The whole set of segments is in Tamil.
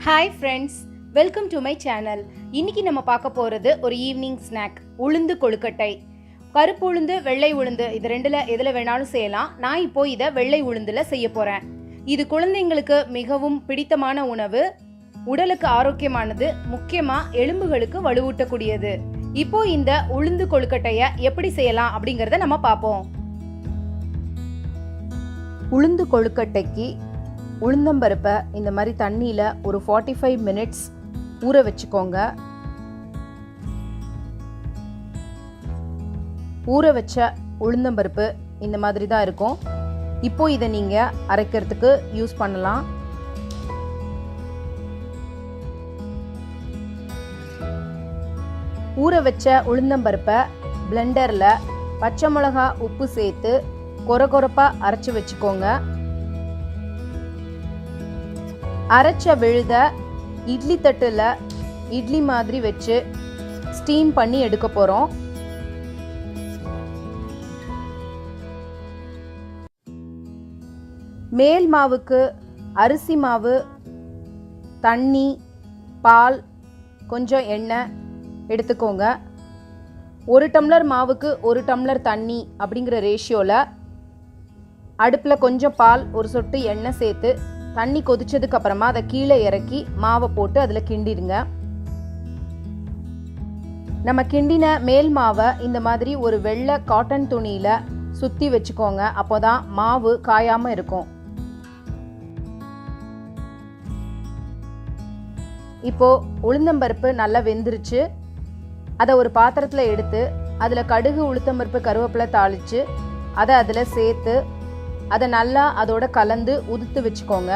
Hi friends, welcome to my channel. இன்னைக்கு நம்ம பார்க்க போறது ஒரு ஈவினிங் ஸ்நாக் உளுந்து கொழுக்கட்டை. கருப்பு உளுந்து வெள்ளை உளுந்து இது ரெண்டுல எதுல வேணாலும் செய்யலாம். நான் இப்போ இத வெள்ளை உளுந்துல செய்ய போறேன். இது குழந்தைங்களுக்கு மிகவும் பிடித்தமான உணவு, உடலுக்கு ஆரோக்கியமானது, முக்கியமா எலும்புகளுக்கு வலுவூட்டக்கூடியது. இப்போ இந்த உளுந்து கொழுக்கட்டைய எப்படி செய்யலாம் அப்படிங்கறத நம்ம பார்ப்போம். உளுந்து கொழுக்கட்டைக்கு உளுந்தம்பருப்பை இந்த மாதிரி தண்ணியில் ஒரு 45 மினிட்ஸ் ஊற வச்சுக்கோங்க. ஊற வச்ச உளுந்தம்பருப்பு இந்த மாதிரி தான் இருக்கும். இப்போ இதை நீங்கள் அரைக்கிறதுக்கு யூஸ் பண்ணலாம். ஊற வச்ச உளுந்தம்பருப்பை பிளெண்டரில் பச்சை மிளகா உப்பு சேர்த்து கொரகொரப்பாக அரைச்சி வச்சுக்கோங்க. அரைச்ச விழுத இட்லி தட்டில் இட்லி மாதிரி வச்சு ஸ்டீம் பண்ணி எடுக்க போகிறோம். மேல் மாவுக்கு அரிசி மாவு, தண்ணி, பால், கொஞ்சம் எண்ணெய் எடுத்துக்கோங்க. 1 டம்ளர் மாவுக்கு 1 டம்ளர் தண்ணி அப்படிங்கிற ரேஷியோவில் அடுப்பில் கொஞ்சம் பால், ஒரு சொட்டு எண்ணெய் சேர்த்து தண்ணி கொதிச்சதுக்கு அப்புறமா அதை கீழே இறக்கி மாவை போட்டு அதில் கிண்டிடுங்க. நம்ம கிண்டின மேல் மாவை இந்த மாதிரி ஒரு வெள்ளை காட்டன் துணியில் சுற்றி வச்சுக்கோங்க. அப்போதான் மாவு காயாமல் இருக்கும். இப்போ உளுந்தம்பருப்பு நல்லா வெந்துருச்சு. அதை ஒரு பாத்திரத்தில் எடுத்து அதில் கடுகு, உளுத்தம்பருப்பு, கருவேப்பிலை தாளித்து அதை அதில் சேர்த்து அதை நல்லா அதோட கலந்து உதுத்து வச்சுக்கோங்க.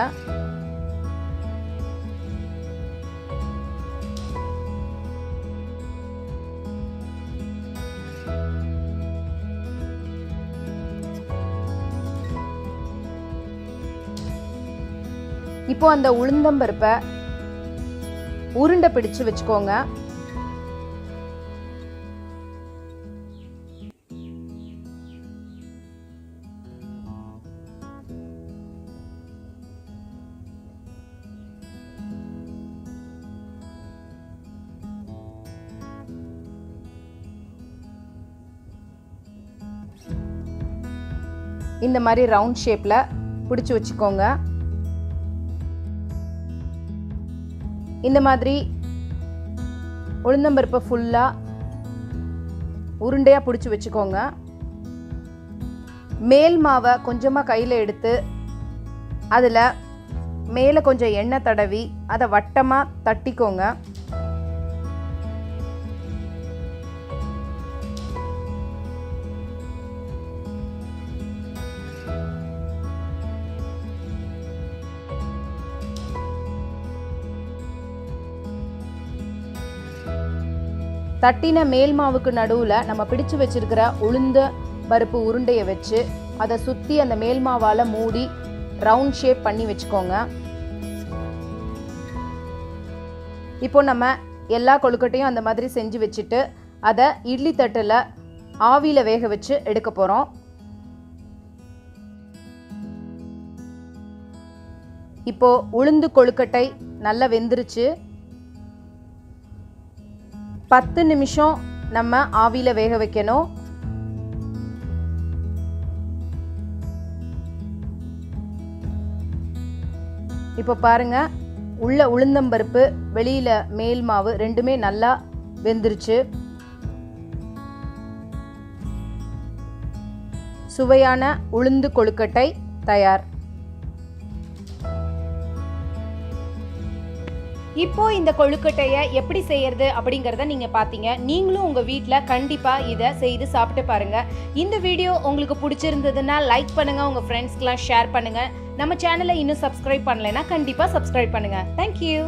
இப்போ அந்த உளுந்தம்பருப்பை உருண்டை பிடிச்சு வச்சுக்கோங்க. இந்த மாதிரி ரவுண்ட் ஷேப்பில் பிடிச்சி வச்சுக்கோங்க. இந்த மாதிரி உளுந்தம்பருப்பை ஃபுல்லாக உருண்டையாக பிடிச்சி வச்சுக்கோங்க. மேல் மாவை கொஞ்சமாக கையில் எடுத்து அதில் மேலே கொஞ்சம் எண்ணெய் தடவி அதை வட்டமாக தட்டிக்கோங்க. தட்டின மேல் மாவுக்கு நடுவில் நம்ம பிடிச்சு வச்சிருக்கிற உளுந்த பருப்பு உருண்டையை வச்சு அதை சுற்றி அந்த மேல் மாவால் மூடி ரவுண்ட் ஷேப் பண்ணி வச்சுக்கோங்க. இப்போ நம்ம எல்லா கொழுக்கட்டையும் அந்த மாதிரி செஞ்சு வச்சுட்டு அதை இட்லி தட்டில் ஆவியில் வேக வச்சு எடுக்க போகிறோம். இப்போ உளுந்து கொழுக்கட்டை நல்லா வெந்துருச்சு. 10 நிமிஷம் நம்ம ஆவியில் வேக வைக்கணும். இப்போ பாருங்க, உள்ள உளுந்தம்பருப்பு, வெளியில மேல் மாவு ரெண்டுமே நல்லா வெந்துருச்சு. சுவையான உளுந்து கொழுக்கட்டை தயார். இப்போ இந்த கொழுக்கட்டையை எப்படி செய்யறது அப்படிங்கறத நீங்க பாத்தீங்க. நீங்களும் உங்க வீட்ல கண்டிப்பா இதை செய்து சாப்பிட்டு பாருங்க. இந்த வீடியோ உங்களுக்கு பிடிச்சிருந்ததுன்னா லைக் பண்ணுங்க, உங்க ஃப்ரெண்ட்ஸ்க்குலாம் ஷேர் பண்ணுங்க. நம்ம சேனலை இன்னும் சப்ஸ்கிரைப் பண்ணலைன்னா கண்டிப்பா சப்ஸ்கிரைப் பண்ணுங்க. தேங்க்யூ.